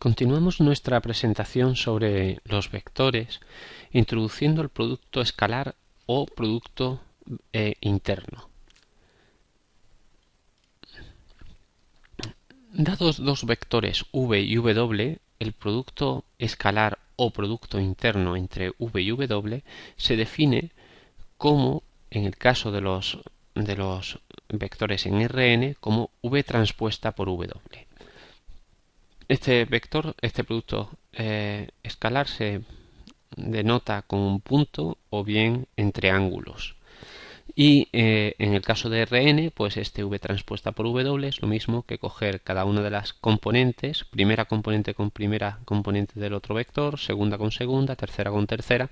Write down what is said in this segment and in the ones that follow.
Continuamos nuestra presentación sobre los vectores, introduciendo el producto escalar o producto interno. Dados dos vectores v y w, el producto escalar o producto interno entre v y w se define como, en el caso de los vectores en Rn, como v transpuesta por w. Este vector, este producto escalar se denota con un punto o bien entre ángulos. Y en el caso de Rn, pues este v transpuesta por w es lo mismo que coger cada una de las componentes, primera componente con primera componente del otro vector, segunda con segunda, tercera con tercera,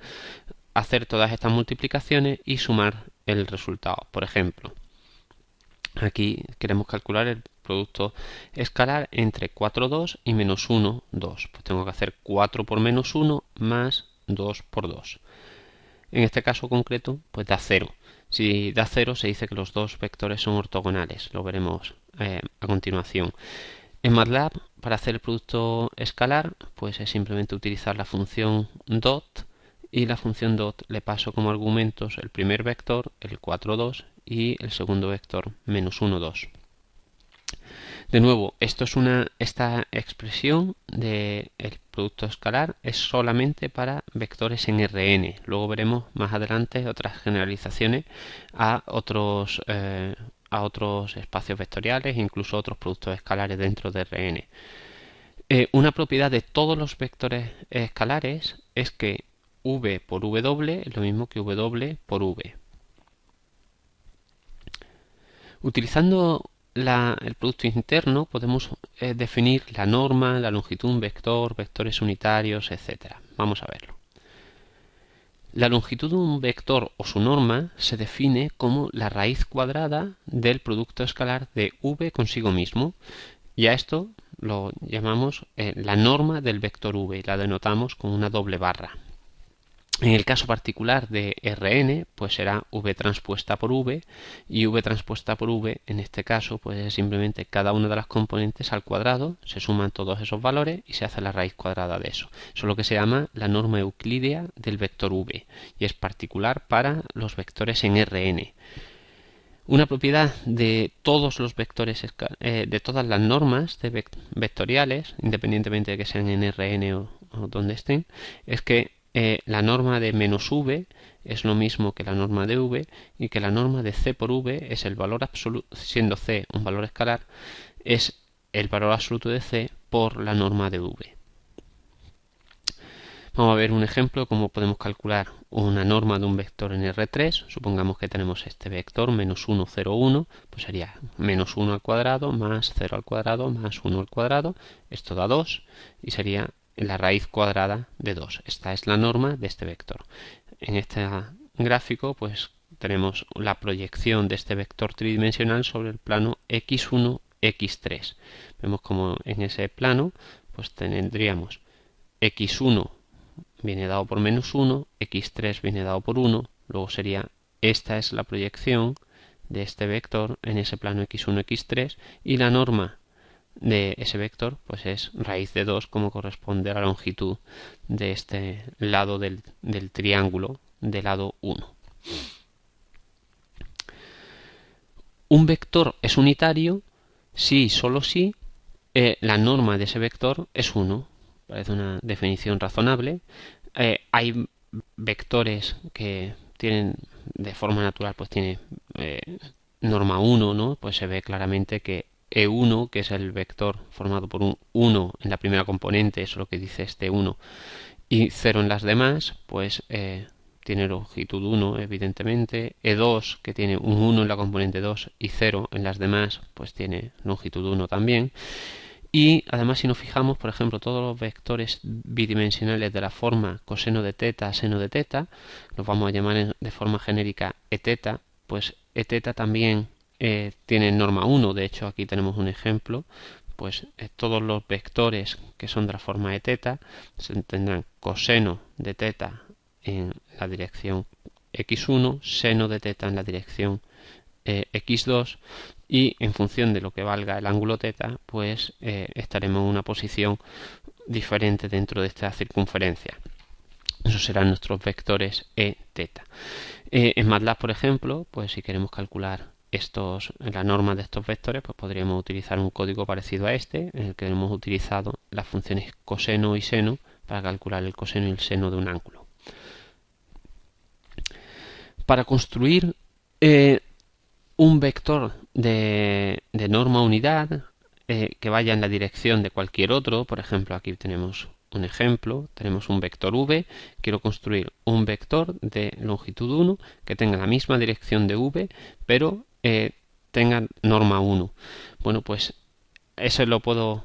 hacer todas estas multiplicaciones y sumar el resultado. Por ejemplo, aquí queremos calcular el producto escalar entre 4, 2 y menos 1, 2. Pues tengo que hacer 4 por menos 1 más 2 por 2. En este caso concreto, pues da 0. Si da 0, se dice que los dos vectores son ortogonales. Lo veremos a continuación. En MATLAB, para hacer el producto escalar, pues es simplemente utilizar la función dot, y la función dot le paso como argumentos el primer vector, el 4, 2, y el segundo vector, menos 1, 2. De nuevo, esta expresión del producto escalar es solamente para vectores en Rn. Luego veremos más adelante otras generalizaciones a otros espacios vectoriales e incluso otros productos escalares dentro de Rn. Una propiedad de todos los vectores escalares es que v por w es lo mismo que w por v. Utilizando el producto interno podemos definir la norma, la longitud de un vector, vectores unitarios, etc. Vamos a verlo. La longitud de un vector o su norma se define como la raíz cuadrada del producto escalar de v consigo mismo, y a esto lo llamamos la norma del vector v y la denotamos con una doble barra. En el caso particular de Rn, pues será v transpuesta por v, y v transpuesta por v en este caso pues es simplemente cada una de las componentes al cuadrado, se suman todos esos valores y se hace la raíz cuadrada de eso. Eso es lo que se llama la norma euclídea del vector v, y es particular para los vectores en Rn. Una propiedad de todos los vectores, de todas las normas vectoriales, independientemente de que sean en Rn o donde estén, es que la norma de menos v es lo mismo que la norma de v, y que la norma de c por v es el valor absoluto, siendo c un valor escalar, es el valor absoluto de c por la norma de v. Vamos a ver un ejemplo de cómo podemos calcular una norma de un vector en R3. Supongamos que tenemos este vector, menos 1, 0, 1, pues sería menos 1 al cuadrado más 0 al cuadrado más 1 al cuadrado. Esto da 2 y sería la raíz cuadrada de 2. Esta es la norma de este vector. En este gráfico pues tenemos la proyección de este vector tridimensional sobre el plano x1, x3. Vemos como en ese plano pues tendríamos x1 viene dado por menos 1, x3 viene dado por 1, luego sería, esta es la proyección de este vector en ese plano x1, x3, y la norma de ese vector pues es raíz de 2, como corresponde a la longitud de este lado del triángulo de lado 1. Un vector es unitario si, solo si, la norma de ese vector es 1. Parece una definición razonable. Hay vectores que tienen de forma natural, pues tiene norma 1, ¿no? Pues se ve claramente que E1, que es el vector formado por un 1 en la primera componente, eso es lo que dice este 1, y 0 en las demás, pues tiene longitud 1, evidentemente. E2, que tiene un 1 en la componente 2 y 0 en las demás, pues tiene longitud 1 también. Y además, si nos fijamos, por ejemplo, todos los vectores bidimensionales de la forma coseno de teta, seno de teta, los vamos a llamar de forma genérica eteta, pues eteta también tiene norma 1. De hecho, aquí tenemos un ejemplo, pues todos los vectores que son de la forma eteta tendrán coseno de teta en la dirección x1, seno de teta en la dirección x2, y en función de lo que valga el ángulo teta pues estaremos en una posición diferente dentro de esta circunferencia. Esos serán nuestros vectores e, teta. En MATLAB, por ejemplo, pues si queremos calcular la norma de estos vectores, pues podríamos utilizar un código parecido a este, en el que hemos utilizado las funciones coseno y seno para calcular el coseno y el seno de un ángulo. Para construir un vector de norma unidad que vaya en la dirección de cualquier otro, por ejemplo, aquí tenemos un ejemplo, tenemos un vector v, quiero construir un vector de longitud 1 que tenga la misma dirección de v, pero tenga norma 1. Bueno, pues eso lo puedo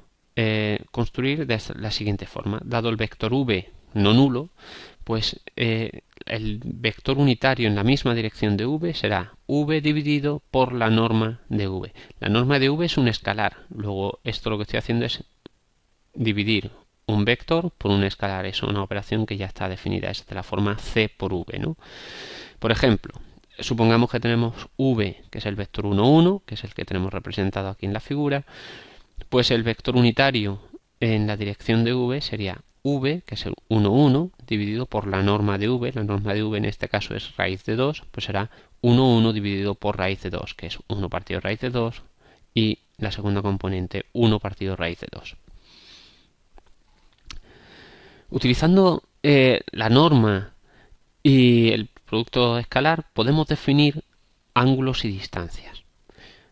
construir de la siguiente forma. Dado el vector v no nulo, pues el vector unitario en la misma dirección de v será v dividido por la norma de v. La norma de v es un escalar, luego esto lo que estoy haciendo es dividir un vector por un escalar. Es una operación que ya está definida, es de la forma c por v, ¿no? Por ejemplo, supongamos que tenemos v, que es el vector 1, 1, que es el que tenemos representado aquí en la figura, pues el vector unitario en la dirección de v sería v, que es el 1, 1, dividido por la norma de v. La norma de v en este caso es raíz de 2, pues será 1, 1 dividido por raíz de 2, que es 1 partido raíz de 2, y la segunda componente 1 partido raíz de 2. Utilizando la norma y el producto escalar, podemos definir ángulos y distancias.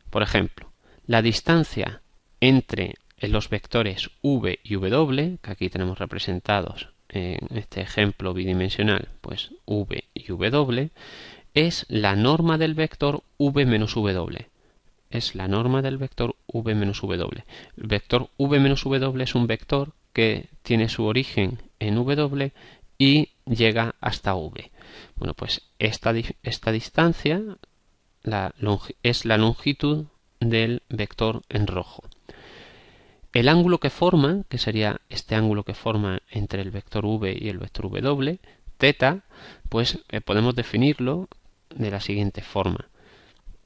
Por ejemplo, la distancia entre los vectores v y w, que aquí tenemos representados en este ejemplo bidimensional, pues v y w, es la norma del vector v menos w. Es la norma del vector v menos w. El vector v menos w es un vector que tiene su origen en w y llega hasta v. Bueno, pues esta distancia es la longitud del vector en rojo. El ángulo que forma, que sería este ángulo que forma entre el vector v y el vector w, teta, pues podemos definirlo de la siguiente forma.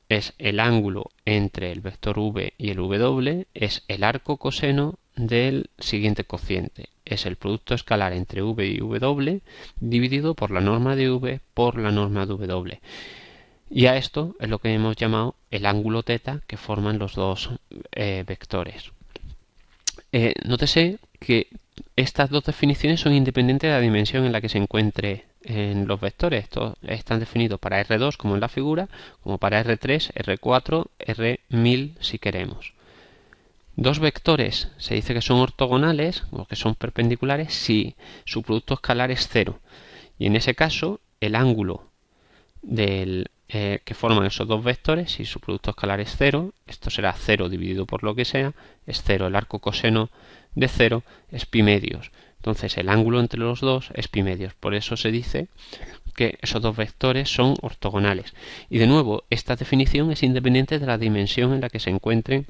Es el ángulo entre el vector v y el w, es el arco coseno del siguiente cociente. Es el producto escalar entre v y w dividido por la norma de v por la norma de w. Y a esto es lo que hemos llamado el ángulo teta que forman los dos vectores. Nótese que estas dos definiciones son independientes de la dimensión en la que se encuentre en los vectores. Estos están definidos para R2 como en la figura, como para R3, R4, R1000 si queremos. Dos vectores se dice que son ortogonales o que son perpendiculares si su producto escalar es 0. Y en ese caso el ángulo que forman esos dos vectores, si su producto escalar es 0, esto será 0 dividido por lo que sea, es 0. El arco coseno de 0 es pi medios. Entonces el ángulo entre los dos es pi medios. Por eso se dice que esos dos vectores son ortogonales. Y de nuevo, esta definición es independiente de la dimensión en la que se encuentren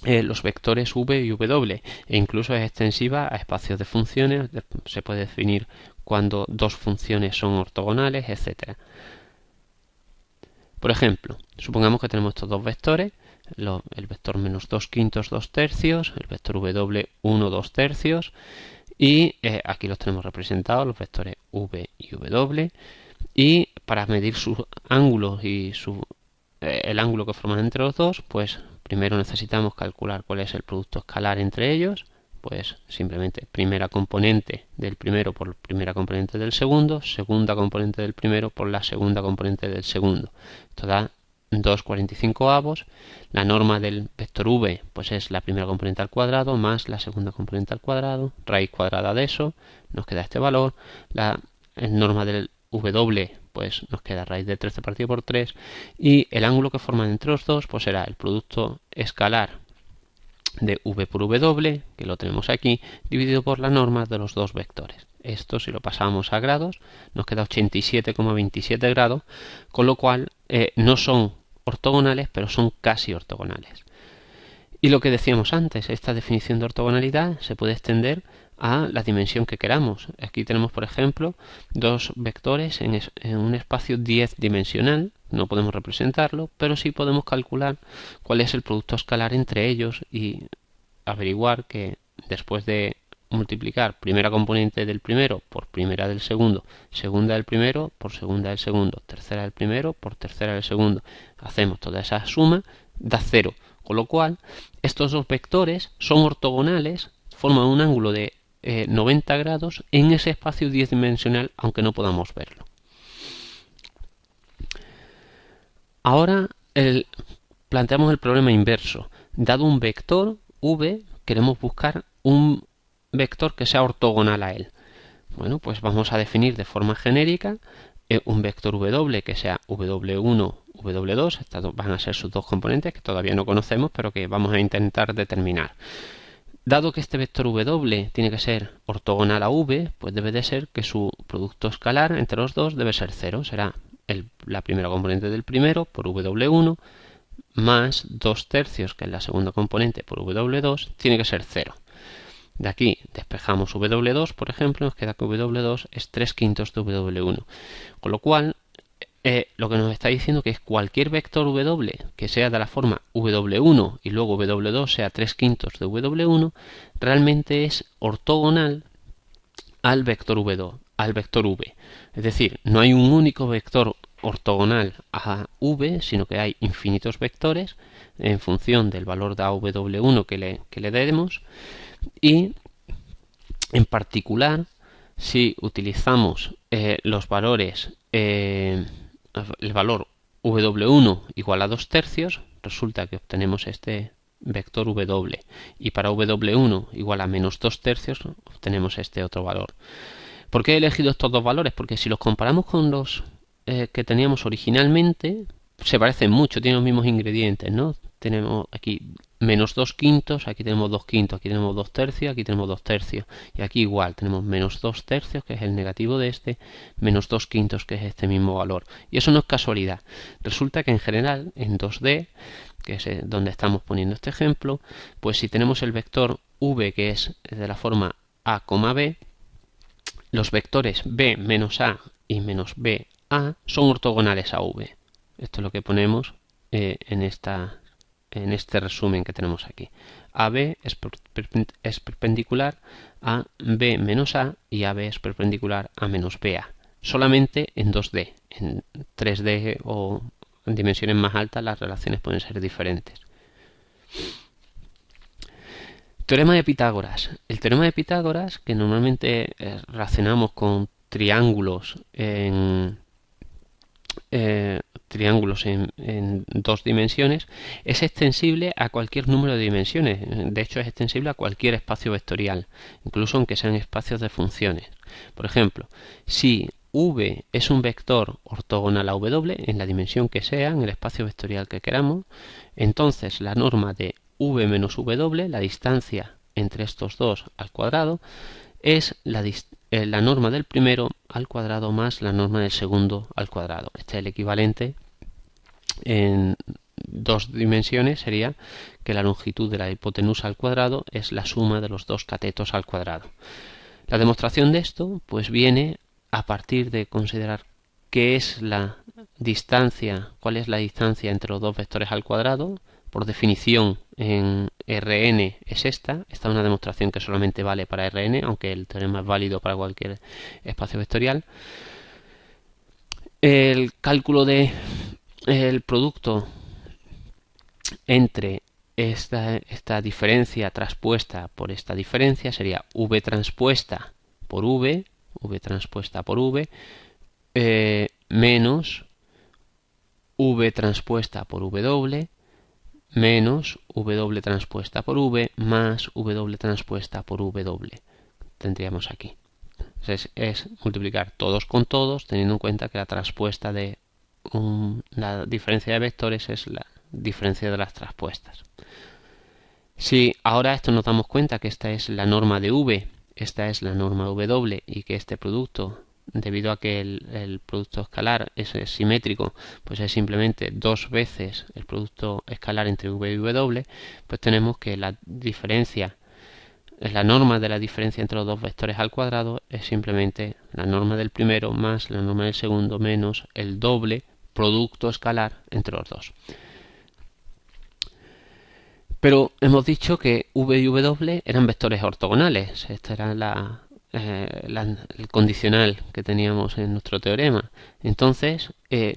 los vectores v y w, e incluso es extensiva a espacios de funciones. Se puede definir cuando dos funciones son ortogonales, etc. Por ejemplo, supongamos que tenemos estos dos vectores, el vector menos 2 quintos 2 tercios, el vector w 1 2 tercios, y aquí los tenemos representados, los vectores v y w, y para medir sus ángulos y el ángulo que forman entre los dos, pues primero necesitamos calcular cuál es el producto escalar entre ellos. Pues simplemente primera componente del primero por primera componente del segundo, segunda componente del primero por la segunda componente del segundo. Esto da 2/45. La norma del vector v pues es la primera componente al cuadrado más la segunda componente al cuadrado, raíz cuadrada de eso, nos queda este valor. La norma del w pues nos queda raíz de 13 partido por 3, y el ángulo que forman entre los dos pues será el producto escalar de v por w, que lo tenemos aquí, dividido por la norma de los dos vectores. Esto, si lo pasamos a grados, nos queda 87,27 grados, con lo cual no son ortogonales, pero son casi ortogonales. Y lo que decíamos antes, esta definición de ortogonalidad se puede extender a la dimensión que queramos. Aquí tenemos, por ejemplo, dos vectores en un espacio 10-dimensional. No podemos representarlo, pero sí podemos calcular cuál es el producto escalar entre ellos y averiguar que después de multiplicar primera componente del primero por primera del segundo, segunda del primero por segunda del segundo, tercera del primero por tercera del segundo. Hacemos toda esa suma, da 0. Con lo cual, estos dos vectores son ortogonales, forman un ángulo de 90 grados en ese espacio dimensional, aunque no podamos verlo. Ahora planteamos el problema inverso. Dado un vector v, queremos buscar un vector que sea ortogonal a él. Bueno, pues vamos a definir de forma genérica un vector w que sea w1, w2. Estas van a ser sus dos componentes que todavía no conocemos, pero que vamos a intentar determinar. Dado que este vector w tiene que ser ortogonal a v, pues debe de ser que su producto escalar entre los dos debe ser 0. Será la primera componente del primero por w1 más 2/3, que es la segunda componente, por w2, tiene que ser 0. De aquí despejamos w2, por ejemplo, nos queda que w2 es 3/5 de w1. Con lo cual, lo que nos está diciendo que es cualquier vector w que sea de la forma w1 y luego w2 sea 3/5 de w1, realmente es ortogonal al vector v. Es decir, no hay un único vector ortogonal a v, sino que hay infinitos vectores en función del valor de w1 que le demos. Y en particular, si utilizamos los valores, el valor w1 igual a 2/3, resulta que obtenemos este vector w, y para w1 igual a menos 2/3 obtenemos este otro valor. ¿Por qué he elegido estos dos valores? Porque si los comparamos con los que teníamos originalmente, se parecen mucho, tienen los mismos ingredientes, ¿no? Tenemos aquí menos 2/5, aquí tenemos 2/5, aquí tenemos 2/3, aquí tenemos 2/3, y aquí igual tenemos menos 2/3, que es el negativo de este, menos 2/5, que es este mismo valor. Y eso no es casualidad. Resulta que en general, en 2D, que es donde estamos poniendo este ejemplo, pues si tenemos el vector v, que es de la forma a, b, los vectores b menos a y menos b a son ortogonales a v. Esto es lo que ponemos en este resumen que tenemos aquí. AB es perpendicular a B menos A y AB es perpendicular a menos BA. Solamente en 2D. En 3D o en dimensiones más altas las relaciones pueden ser diferentes. Teorema de Pitágoras. El teorema de Pitágoras, que normalmente relacionamos con triángulos en dos dimensiones, es extensible a cualquier número de dimensiones. De hecho, es extensible a cualquier espacio vectorial, incluso aunque sean espacios de funciones. Por ejemplo, si v es un vector ortogonal a w en la dimensión que sea, en el espacio vectorial que queramos, entonces la norma de v menos w, la distancia entre estos dos al cuadrado, es la norma del primero al cuadrado más la norma del segundo al cuadrado. Este es el equivalente en dos dimensiones, sería que la longitud de la hipotenusa al cuadrado es la suma de los dos catetos al cuadrado. La demostración de esto pues viene a partir de considerar qué es la distancia, cuál es la distancia entre los dos vectores al cuadrado. Por definición, en Rn es esta. Esta es una demostración que solamente vale para Rn, aunque el teorema es válido para cualquier espacio vectorial. El cálculo de el producto entre esta diferencia traspuesta por esta diferencia sería v transpuesta por v transpuesta por v, menos v transpuesta por w, menos w transpuesta por v, más w transpuesta por w. Tendríamos aquí. Entonces es multiplicar todos con todos, teniendo en cuenta que la transpuesta de la diferencia de vectores es la diferencia de las transpuestas. Si ahora esto nos damos cuenta que esta es la norma de v, esta es la norma w, y que este producto, debido a que el producto escalar es simétrico, pues es simplemente dos veces el producto escalar entre v y w, pues tenemos que la diferencia, la norma de la diferencia entre los dos vectores al cuadrado es simplemente la norma del primero más la norma del segundo menos el doble producto escalar entre los dos. Pero hemos dicho que v y w eran vectores ortogonales. Este era el condicional que teníamos en nuestro teorema. Entonces,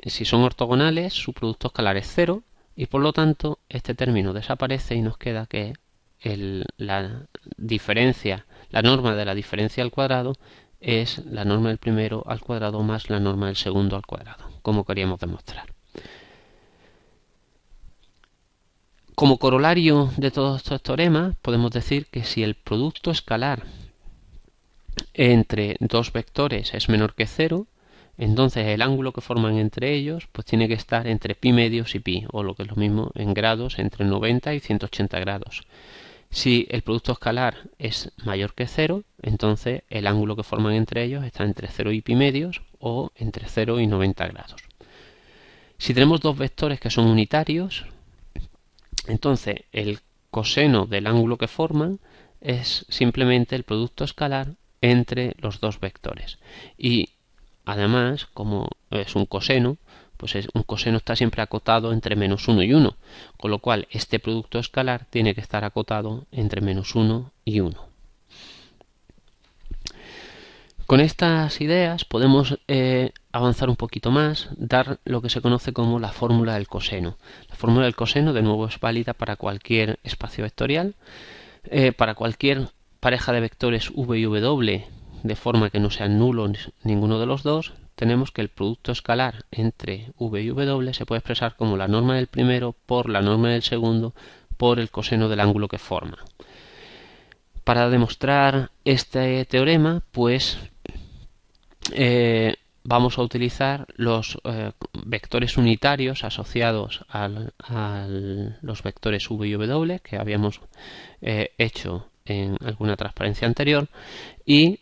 si son ortogonales, su producto escalar es cero y por lo tanto este término desaparece y nos queda que la diferencia, la norma de la diferencia al cuadrado es la norma del primero al cuadrado más la norma del segundo al cuadrado, como queríamos demostrar. Como corolario de todos estos teoremas, podemos decir que si el producto escalar entre dos vectores es menor que cero, entonces el ángulo que forman entre ellos pues tiene que estar entre pi medios y pi, o lo que es lo mismo en grados, entre 90 y 180 grados. Si el producto escalar es mayor que cero, entonces el ángulo que forman entre ellos está entre 0 y pi medios o entre 0 y 90 grados. Si tenemos dos vectores que son unitarios, entonces el coseno del ángulo que forman es simplemente el producto escalar entre los dos vectores. Y además, como es un coseno, pues un coseno está siempre acotado entre menos 1 y 1, con lo cual este producto escalar tiene que estar acotado entre menos 1 y 1. Con estas ideas podemos avanzar un poquito más, dar lo que se conoce como la fórmula del coseno. La fórmula del coseno, de nuevo, es válida para cualquier espacio vectorial, para cualquier pareja de vectores v y w, de forma que no sean nulos ninguno de los dos. Tenemos que el producto escalar entre v y w se puede expresar como la norma del primero por la norma del segundo por el coseno del ángulo que forma. Para demostrar este teorema, pues vamos a utilizar los vectores unitarios asociados a los vectores v y w que habíamos hecho en alguna transparencia anterior y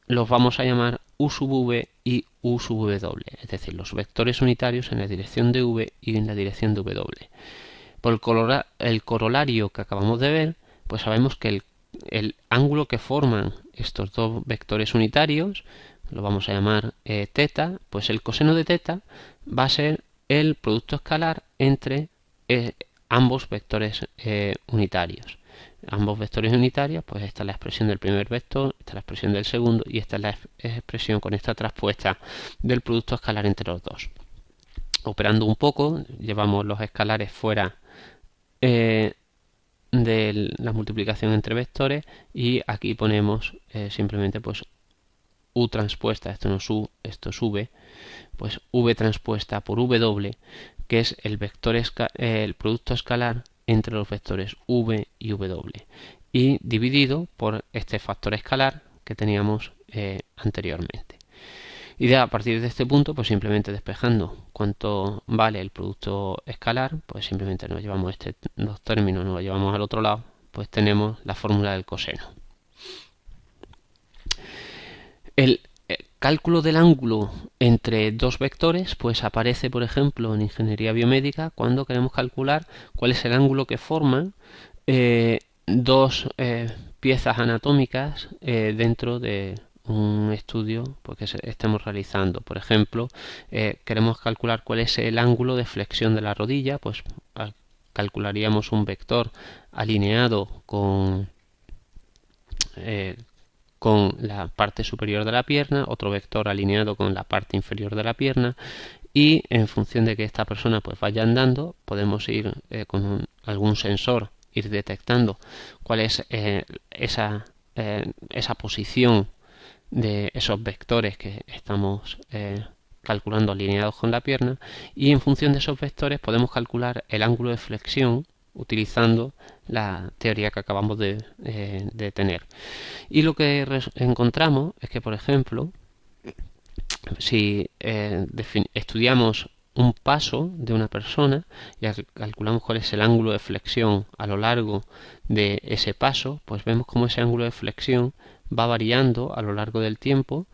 los vamos a llamar u sub v y u sub w, es decir, los vectores unitarios en la dirección de v y en la dirección de w. Por el corolario que acabamos de ver, pues sabemos que el ángulo que forman estos dos vectores unitarios, lo vamos a llamar teta, pues el coseno de teta va a ser el producto escalar entre ambos vectores unitarios. Ambos vectores unitarios, pues esta es la expresión del primer vector, esta es la expresión del segundo y esta es la expresión con esta traspuesta del producto escalar entre los dos. Operando un poco, llevamos los escalares fuera de la multiplicación entre vectores y aquí ponemos simplemente pues u transpuesta, esto no es u, esto es v, pues v transpuesta por w, que es el vector el producto escalar entre los vectores v y w, y dividido por este factor escalar que teníamos anteriormente. Y a partir de este punto, pues simplemente despejando cuánto vale el producto escalar, pues simplemente nos llevamos estos dos términos, nos lo llevamos al otro lado, pues tenemos la fórmula del coseno. El cálculo del ángulo entre dos vectores pues aparece, por ejemplo, en ingeniería biomédica cuando queremos calcular cuál es el ángulo que forman dos piezas anatómicas dentro de un estudio porque estemos realizando. Por ejemplo, queremos calcular cuál es el ángulo de flexión de la rodilla, pues calcularíamos un vector alineado con la parte superior de la pierna, otro vector alineado con la parte inferior de la pierna y en función de que esta persona pues vaya andando podemos ir con algún sensor ir detectando cuál es esa posición de esos vectores que estamos calculando alineados con la pierna y en función de esos vectores podemos calcular el ángulo de flexión utilizando la teoría que acabamos de tener. Y lo que encontramos es que, por ejemplo, si estudiamos un paso de una persona y calculamos cuál es el ángulo de flexión a lo largo de ese paso, pues vemos cómo ese ángulo de flexión va variando a lo largo del tiempo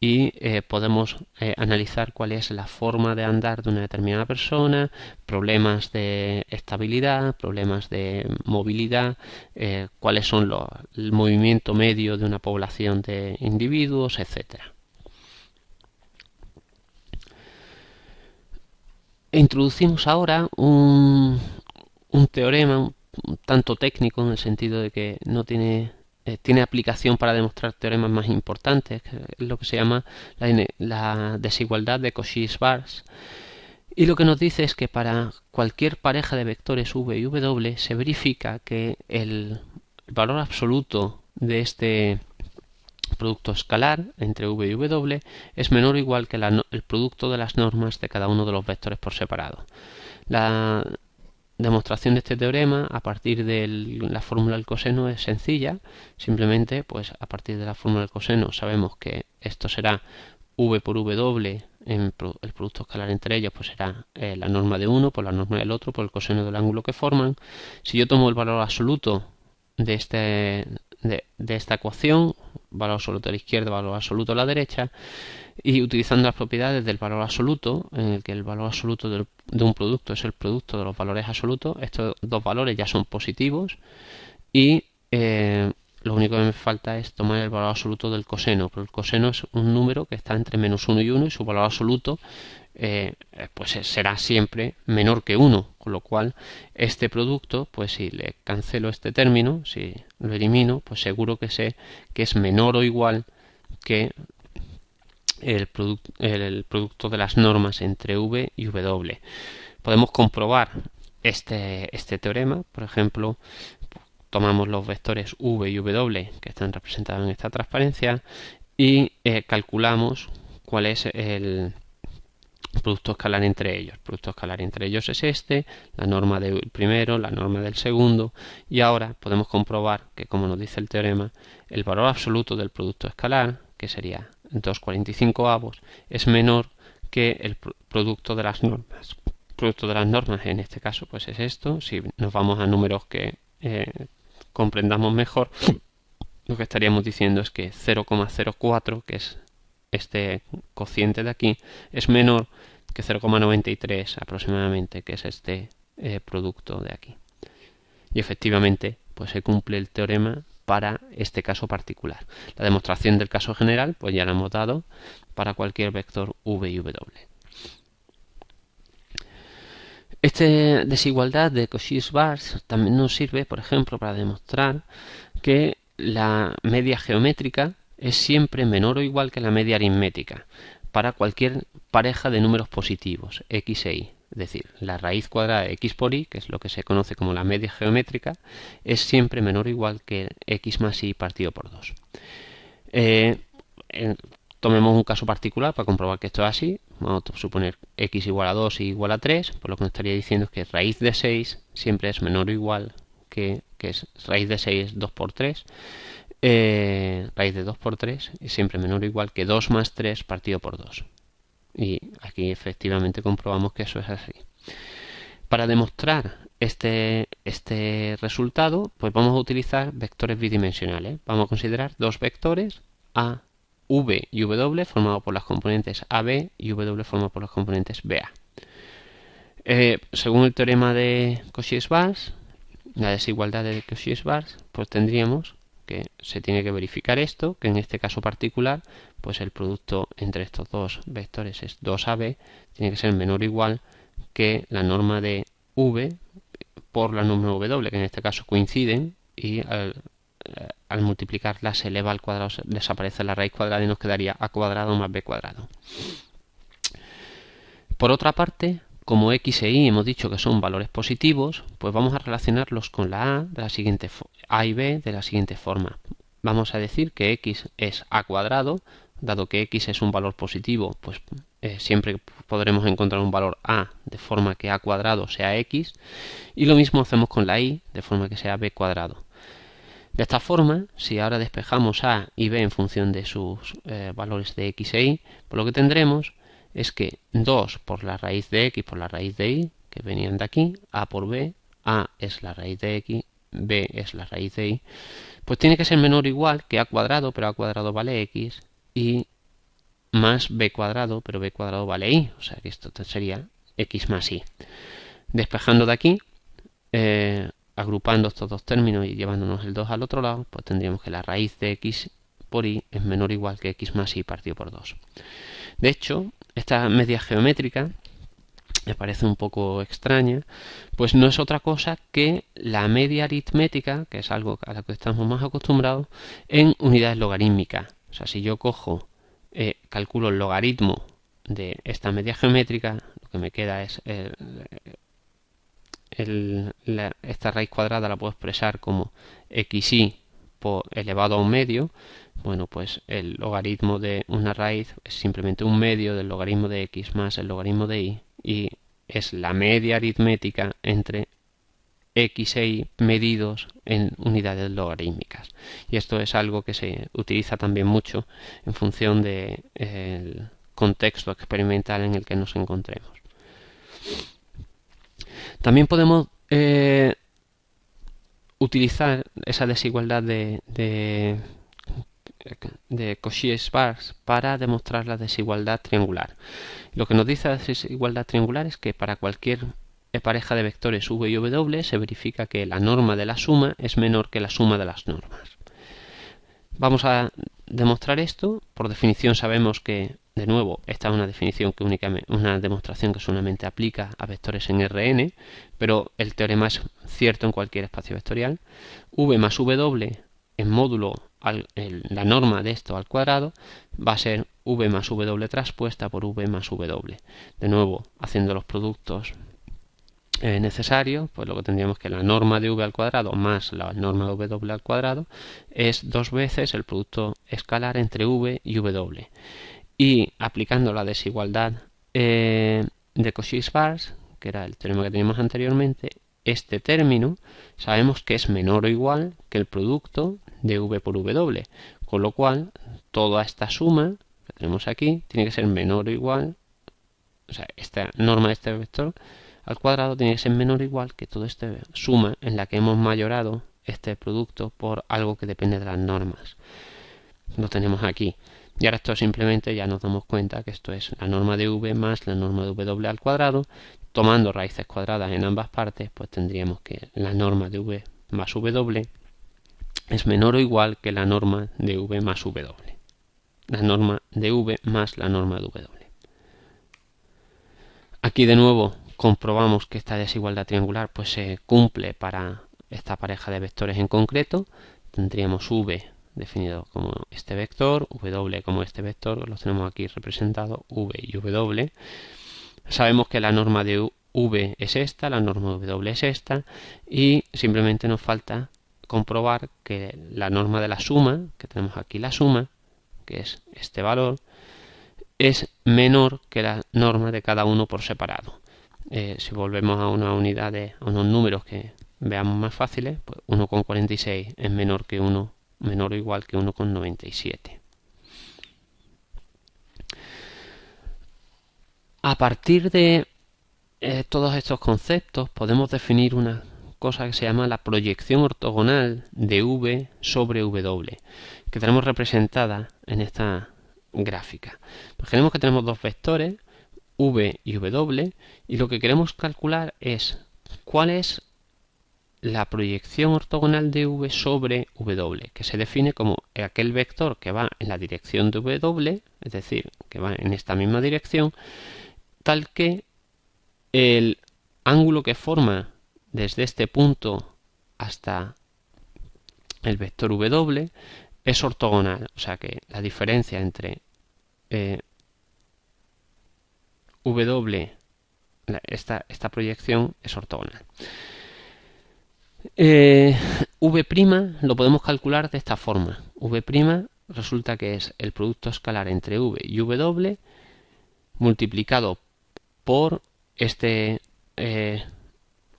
y podemos analizar cuál es la forma de andar de una determinada persona, problemas de estabilidad, problemas de movilidad, cuáles son el movimiento medio de una población de individuos, etcétera. Introducimos ahora un teorema un tanto técnico en el sentido de que no tiene aplicación para demostrar teoremas más importantes, que es lo que se llama la desigualdad de Cauchy-Schwarz. Y lo que nos dice es que para cualquier pareja de vectores v y w se verifica que el valor absoluto de este producto escalar entre v y w es menor o igual que el producto de las normas de cada uno de los vectores por separado. La demostración de este teorema a partir de la fórmula del coseno es sencilla. Simplemente, pues a partir de la fórmula del coseno sabemos que esto será v por w, el producto escalar entre ellos, pues será la norma de uno por la norma del otro por el coseno del ángulo que forman. Si yo tomo el valor absoluto de esta ecuación, valor absoluto a la izquierda, valor absoluto a la derecha, y utilizando las propiedades del valor absoluto, en el que el valor absoluto de un producto es el producto de los valores absolutos, estos dos valores ya son positivos y lo único que me falta es tomar el valor absoluto del coseno, pero el coseno es un número que está entre menos 1 y 1 y su valor absoluto pues será siempre menor que 1, con lo cual este producto, pues si le cancelo este término, si lo elimino, pues seguro que sé que es menor o igual que el producto de las normas entre v y w. Podemos comprobar este teorema, por ejemplo, tomamos los vectores v y w que están representados en esta transparencia y calculamos cuál es el producto escalar entre ellos. El producto escalar entre ellos es este, la norma del primero, la norma del segundo, y ahora podemos comprobar que, como nos dice el teorema, el valor absoluto del producto escalar, que sería 2,45avos, es menor que el producto de las normas. El producto de las normas en este caso pues es esto. Si nos vamos a números que comprendamos mejor, lo que estaríamos diciendo es que 0,04, que es este cociente de aquí, es menor que 0,93 aproximadamente, que es este producto de aquí. Y efectivamente pues se cumple el teorema para este caso particular. La demostración del caso general pues ya la hemos dado para cualquier vector v y w. Esta desigualdad de Cauchy-Schwarz también nos sirve, por ejemplo, para demostrar que la media geométrica es siempre menor o igual que la media aritmética para cualquier pareja de números positivos, x e y. Es decir, la raíz cuadrada de x por y, que es lo que se conoce como la media geométrica, es siempre menor o igual que x más y partido por 2. Tomemos un caso particular para comprobar que esto es así. Vamos a suponer x igual a 2 y igual a 3, pues lo que nos estaría diciendo es que raíz de 6 siempre es menor o igual que es raíz de 6 es 2 por 3, raíz de 2 por 3 es siempre menor o igual que 2 más 3 partido por 2. Y aquí efectivamente comprobamos que eso es así. Para demostrar este resultado, pues vamos a utilizar vectores bidimensionales. Vamos a considerar dos vectores, a, v y w, formados por las componentes AB y w formados por las componentes BA. Según el teorema de Cauchy-Schwarz, la desigualdad de Cauchy-Schwarz, pues tendríamos que se tiene que verificar esto, que en este caso particular, pues el producto entre estos dos vectores es 2AB, tiene que ser menor o igual que la norma de v por la norma w, que en este caso coinciden, y al multiplicarla se eleva al cuadrado, desaparece la raíz cuadrada y nos quedaría a cuadrado más b cuadrado. Por otra parte, como x e y hemos dicho que son valores positivos, pues vamos a relacionarlos con la a de la siguiente a y b de la siguiente forma. Vamos a decir que x es a cuadrado, dado que x es un valor positivo, pues siempre podremos encontrar un valor a de forma que a cuadrado sea x, y lo mismo hacemos con la y, de forma que sea b cuadrado. De esta forma, si ahora despejamos a y b en función de sus valores de x e y, pues lo que tendremos es que 2 por la raíz de x por la raíz de y, que venían de aquí, a por b, a es la raíz de x, b es la raíz de y, pues tiene que ser menor o igual que a cuadrado, pero a cuadrado vale x, y más b cuadrado, pero b cuadrado vale y, o sea que esto sería x más y. Despejando de aquí, agrupando estos dos términos y llevándonos el 2 al otro lado, pues tendríamos que la raíz de x por y es menor o igual que x más y partido por 2. De hecho, esta media geométrica me parece un poco extraña, pues no es otra cosa que la media aritmética, que es algo a lo que estamos más acostumbrados, en unidades logarítmicas. O sea, si yo cojo, calculo el logaritmo de esta media geométrica, lo que me queda es esta raíz cuadrada la puedo expresar como xy por elevado a un medio. Bueno, pues el logaritmo de una raíz es simplemente un medio del logaritmo de x más el logaritmo de y, y es la media aritmética entre x e y medidos en unidades logarítmicas. Y esto es algo que se utiliza también mucho en función del contexto experimental en el que nos encontremos. También podemos utilizar esa desigualdad de Cauchy-Schwarz para demostrar la desigualdad triangular. Lo que nos dice la desigualdad triangular es que para cualquier pareja de vectores v y w se verifica que la norma de la suma es menor que la suma de las normas. Vamos a demostrar esto. Por definición sabemos que, de nuevo, esta es una definición que una demostración que solamente aplica a vectores en Rn, pero el teorema es cierto en cualquier espacio vectorial. V más w en módulo la norma de esto al cuadrado va a ser v más w traspuesta por v más w. De nuevo, haciendo los productos necesarios, pues lo que tendríamos que la norma de v al cuadrado más la norma de w al cuadrado es dos veces el producto escalar entre v y w. Y aplicando la desigualdad de Cauchy-Schwarz, que era el teorema que teníamos anteriormente, este término sabemos que es menor o igual que el producto de v por w, con lo cual toda esta suma que tenemos aquí tiene que ser menor o igual, o sea, esta norma de este vector al cuadrado tiene que ser menor o igual que toda esta suma en la que hemos mayorado este producto por algo que depende de las normas. Lo tenemos aquí. Y ahora esto simplemente ya nos damos cuenta que esto es la norma de v más la norma de w al cuadrado. Tomando raíces cuadradas en ambas partes, pues tendríamos que la norma de v más w es menor o igual que la norma de v más w. La norma de v más la norma de w. Aquí de nuevo comprobamos que esta desigualdad triangular pues se cumple para esta pareja de vectores en concreto. Tendríamos v definido como este vector, w como este vector, los tenemos aquí representados, v y w. Sabemos que la norma de v es esta, la norma de w es esta, y simplemente nos falta comprobar que la norma de la suma, que tenemos aquí la suma, que es este valor, es menor que la norma de cada uno por separado. Si volvemos a una unidad a unos números que veamos más fáciles, pues 1,46 es menor o igual que 1,97. A partir de todos estos conceptos podemos definir una cosa que se llama la proyección ortogonal de v sobre w, que tenemos representada en esta gráfica. Imaginemos que tenemos dos vectores, v y w, y lo que queremos calcular es cuál es la proyección ortogonal de v sobre w, que se define como aquel vector que va en la dirección de w, es decir, que va en esta misma dirección, tal que el ángulo que forma desde este punto hasta el vector w es ortogonal, o sea que la diferencia entre w, esta proyección es ortogonal. V' lo podemos calcular de esta forma. V' resulta que es el producto escalar entre v y w multiplicado por este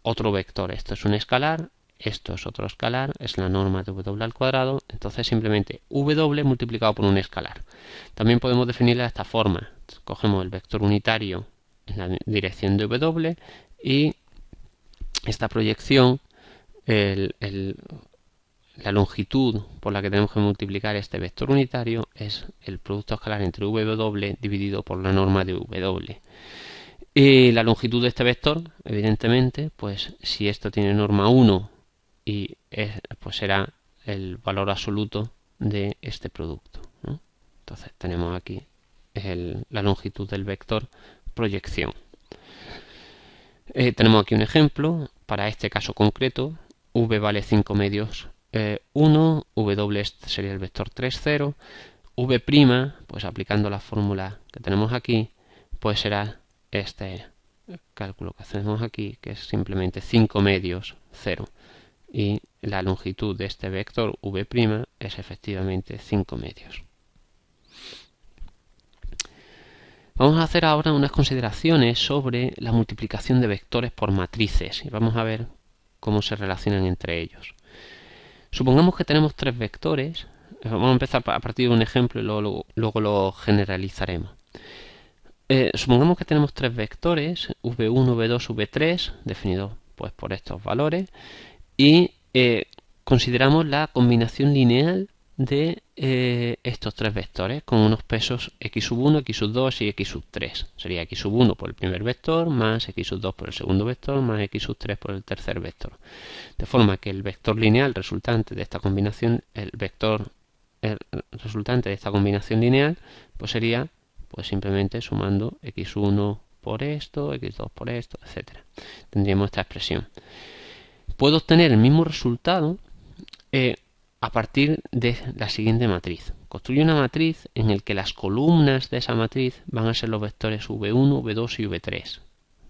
otro vector. Esto es un escalar, esto es otro escalar, es la norma de w al cuadrado, entonces simplemente w multiplicado por un escalar. También podemos definirla de esta forma. Cogemos el vector unitario en la dirección de w y esta proyección, la longitud por la que tenemos que multiplicar este vector unitario es el producto escalar entre w dividido por la norma de w. Y la longitud de este vector, evidentemente, pues si esto tiene norma 1 y pues será el valor absoluto de este producto, ¿no? Entonces tenemos aquí la longitud del vector proyección. Tenemos aquí un ejemplo para este caso concreto. V vale 5 medios 1, V doble sería el vector 3, 0. V', pues aplicando la fórmula que tenemos aquí, pues será este cálculo que hacemos aquí, que es simplemente 5 medios 0. Y la longitud de este vector V' es efectivamente 5 medios. Vamos a hacer ahora unas consideraciones sobre la multiplicación de vectores por matrices y vamos a ver cómo se relacionan entre ellos. Supongamos que tenemos tres vectores. Vamos a empezar a partir de un ejemplo y luego lo generalizaremos. Supongamos que tenemos tres vectores, v1, v2, v3, definidos pues por estos valores, y consideramos la combinación lineal de estos tres vectores con unos pesos x1, x2 y x3. Sería x1 por el primer vector, más x2 por el segundo vector, más x3 por el tercer vector. De forma que el vector lineal resultante de esta combinación, resultante de esta combinación lineal, pues sería pues simplemente sumando x1 por esto, x2 por esto, etc. Tendríamos esta expresión. Puedo obtener el mismo resultado a partir de la siguiente matriz. Construyo una matriz en la que las columnas de esa matriz van a ser los vectores v1, v2 y v3.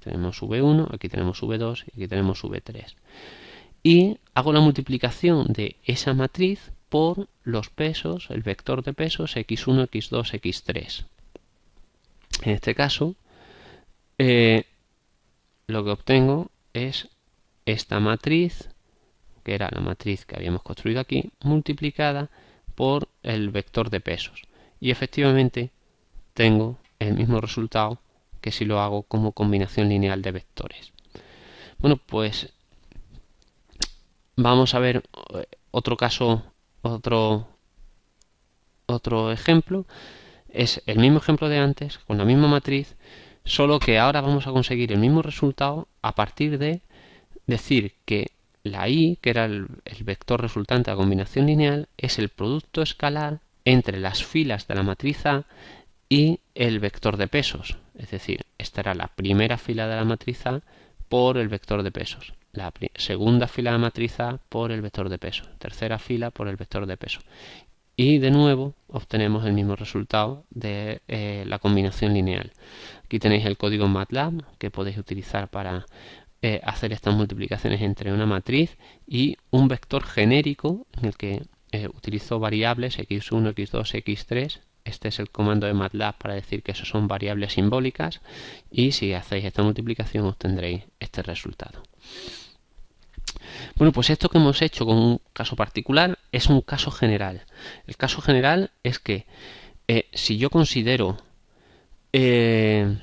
Tenemos v1, aquí tenemos v2 y aquí tenemos v3. Y hago la multiplicación de esa matriz por los pesos, el vector de pesos x1, x2, x3. En este caso, lo que obtengo es esta matriz, que era la matriz que habíamos construido aquí, multiplicada por el vector de pesos. Y efectivamente tengo el mismo resultado que si lo hago como combinación lineal de vectores. Bueno, pues vamos a ver otro caso, otro ejemplo. Es el mismo ejemplo de antes, con la misma matriz, solo que ahora vamos a conseguir el mismo resultado a partir de decir que la y, que era el vector resultante de la combinación lineal, es el producto escalar entre las filas de la matriz A y el vector de pesos. Es decir, esta era la primera fila de la matriz A por el vector de pesos, la segunda fila de la matriz A por el vector de pesos, tercera fila por el vector de pesos. Y de nuevo obtenemos el mismo resultado de la combinación lineal. Aquí tenéis el código MATLAB que podéis utilizar para hacer estas multiplicaciones entre una matriz y un vector genérico en el que utilizo variables x1, x2, x3. Este es el comando de MATLAB para decir que esos son variables simbólicas y si hacéis esta multiplicación obtendréis este resultado. Bueno, pues esto que hemos hecho con un caso particular es un caso general. El caso general es que si yo considero las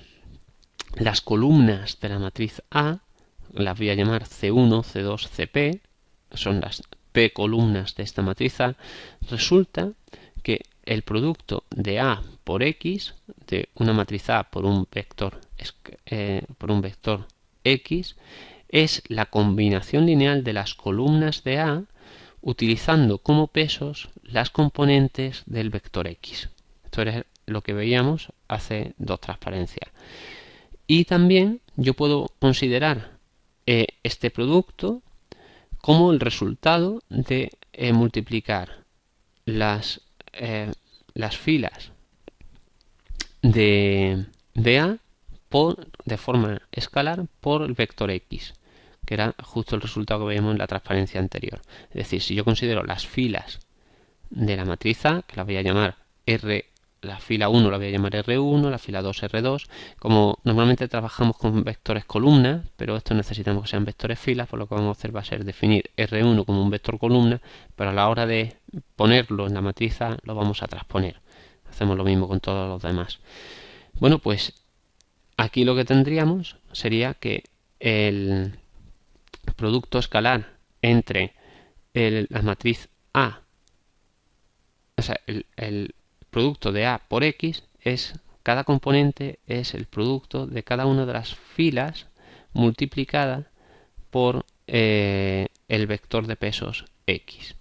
columnas de la matriz A, las voy a llamar C1, C2, CP, son las P columnas de esta matriz A, resulta que el producto de A por X, de una matriz A por un vector X, es la combinación lineal de las columnas de A utilizando como pesos las componentes del vector X. Esto es lo que veíamos hace dos transparencias. Y también yo puedo considerar este producto como el resultado de multiplicar las filas de A de forma escalar por el vector X, que era justo el resultado que veíamos en la transparencia anterior. Es decir, si yo considero las filas de la matriz A, que las voy a llamar R, la fila 1 la voy a llamar R1, la fila 2 R2, como normalmente trabajamos con vectores columna, pero esto necesitamos que sean vectores filas, por lo que vamos a hacer va a ser definir R1 como un vector columna, pero a la hora de ponerlo en la matriz A lo vamos a transponer. Hacemos lo mismo con todos los demás. Bueno, pues aquí lo que tendríamos sería que el producto escalar entre la matriz A, o sea, el producto de A por X es, cada componente es el producto de cada una de las filas multiplicada por el vector de pesos X.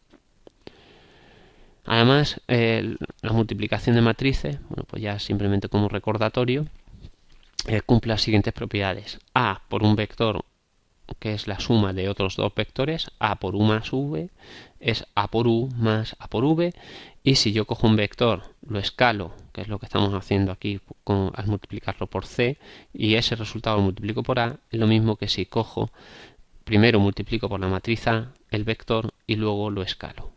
Además, la multiplicación de matrices, bueno, pues ya simplemente como recordatorio, cumple las siguientes propiedades. A por un vector, que es la suma de otros dos vectores, a por u más v, es a por u más a por v, y si yo cojo un vector, lo escalo, que es lo que estamos haciendo aquí al multiplicarlo por c, y ese resultado lo multiplico por a, es lo mismo que si cojo, primero multiplico por la matriz A el vector y luego lo escalo.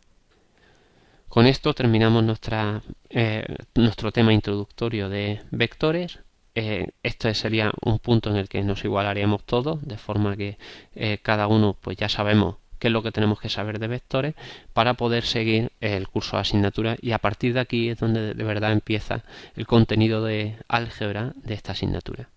Con esto terminamos nuestro tema introductorio de vectores. Este sería un punto en el que nos igualaríamos todos, de forma que cada uno pues ya sabemos qué es lo que tenemos que saber de vectores para poder seguir el curso de asignatura, y a partir de aquí es donde de verdad empieza el contenido de álgebra de esta asignatura.